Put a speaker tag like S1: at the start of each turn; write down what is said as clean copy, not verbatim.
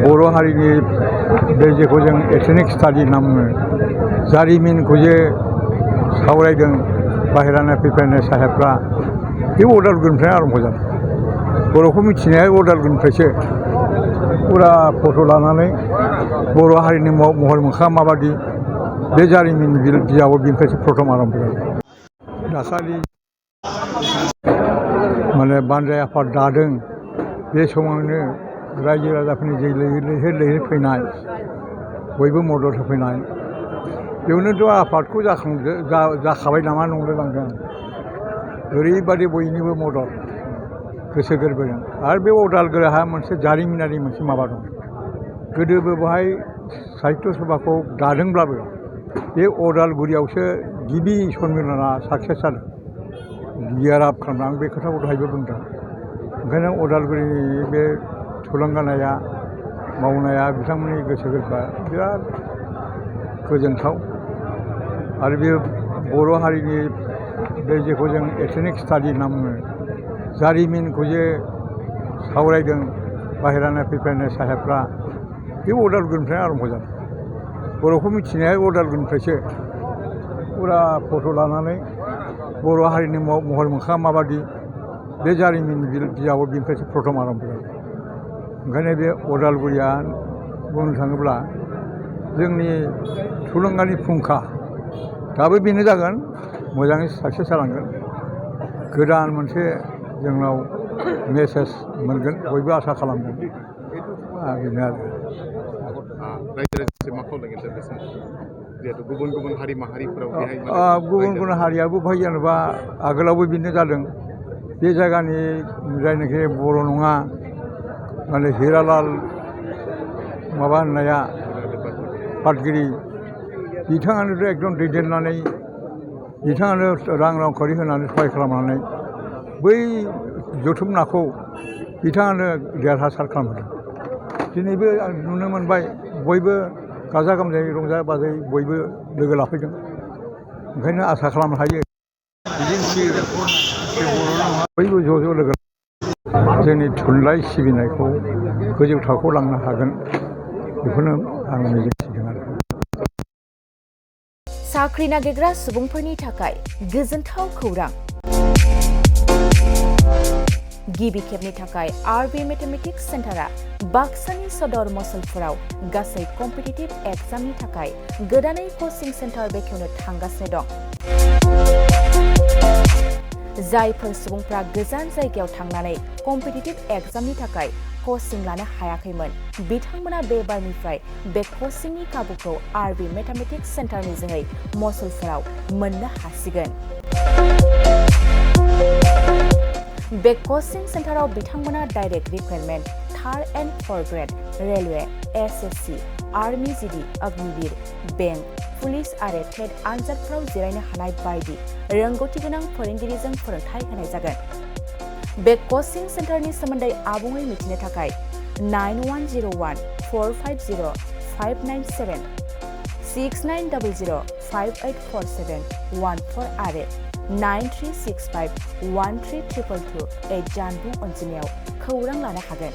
S1: बर' हारिनि बे जेखौ जों एथनिक स्टाडि होनना बुङो जारिमिनखौ जे सावरायदों बाहेरानि फैफैनाय साहेबफ्रा बे अदालगुरिनिफ्राय आरम्भ जादों। बर'खौ मिथिनाया अदालगुरिनिफ्रायसो फुरा फट' लानानै बर' हारिनि महर मोखाङा माबादि बे जारिमिन बिजाबाव बिनिफ्रायसो प्रथम आरम्भ जादों। दाखालि माने बानजाय आफाद दादों बे समावनो रायजो राजाफोरनि जे लैहोर लैहोर फैनाय बयबो मदद होफैनाय बेयावनोथ' आफादखौ जाखाबाय नामा नंलायलांदों। ओरैबादि बयनिबो मदद गोसो गोरबोजों आरो बे अदालगुरिहा मोनसे जारिमिनारि मोनसे माबा दं। गोदोबो बेवहाय साहित्य सभाखौ दादोंब्लाबो बे अदालगुरियावसो गिबि सनमिलना साक्सेस जादों। गियार आप खालामदों। आं बे खोथाखौ दहायबो बुंदों। ओंखायनो अदालगुरिनि बे थुलुंगानाया मावनाया बिथांमोननि गोसो गोरबोआ बिराद गोजोनथाव। आरो बे बर' हारिनि बे जेखौ जों एथनिक स्टाडि होनना बुङो जारिमिनखौ जे सावरायदों बाहेरानि फैफैनाय साहेबफ्रा बे अदालगुरिनिफ्राय आरम्भ जादों। बर'खौ मिथिनाया अदालगुरिनिफ्रायसो फुरा फट' लानानै बर' हारिनि महर मोखाङा माबादि बे जारिमिन बिजाबाव बिनिफ्रायसो प्रथम आरम्भ जादों। ओंखायनो बे अदालगुरिया बुंनो थाङोब्ला जोंनि थुलुंगानि फुंखा दाबो बेनो जागोन, मोजाङै साक्सेस जालांगोन। गोदान मोनसे जोंनाव मेसेज मोनगोन बयबो आसा खालामदों। बेनो आरो
S2: रायजो राजासिम मा खावलायगोन बे समाव जिहेतु गुबुन गुबुन हारि माहारिफोराव बेहाय
S1: गुबुन गुबुन हारियाबो बेवहाय जेनेबा आगोलावबो बिनो जादों। बे जायगानि जायनाखि बर' नङा माने हिरालाल माबा होननाया पाटगिरि बिथाङानोथ' एकदम दैदेननानै बिथाङानो रांखावरि होनानै सहाय खालामनानै बै जथुम नाखौ बिथाङानो देरहासार खालामदों। दिनैबो नुनो मोनबाय बयबो गाजा गोमजायै रंजा बाजायै बयबो लोगो लाफैदों। ओंखायनो आसा खालामनो हायो बिदिन्थि बे बर' नङा बयबो ज' ज' लोगो जोंनि थुनलाइ सिबिनायखौ गोजौ थाखोआव लांनो हागोन बेखौनो आं मिजिंथिदों आरो।
S3: साख्रि नागिरग्रा सुबुंफोरनि थाखाय गोजोनथाव खौरां। गिबि खेबनि थाखाय आरबि मेथमेटिक्स सेन्टारा बाक्सानि सदर मसलपुराव गासै कम्पिटिटिभ एग्जामनि थाखाय गोदानै कचिं सेन्टार बेखेवनो थांगासिनो दं। जायफोर सुबुंफ्रा गोजान जायगायाव थांनानै कम्पिटिटिभ एग्जामनि थाखाय कचिं लानो हायाखैमोन बिथांमोना बे बारनिफ्राय बे कचिंनि खाबुखौ आरबि मेथमेटिक्स सेन्टारनि जोहै मसलपुराव मोननो हासिगोन। बे कचिं सेन्टाराव बिथांमोना direct recruitment, 3rd and 4th grade, railway, SSC, army GD, Agniveer, bank, police आरो टेट आनजादफोराव जिरायनो हानाय बायदि रोंगौथि गोनां फोरोंगिरिजों फोरोंथाय होनाय जागोन। बे कचिं सेन्टारनि सोमोन्दै आबुङै मिथिनो थाखाय 9101450597 6900584714 आरो 9365132228 जानबुं अनजिमायाव खौरां लानो हागोन।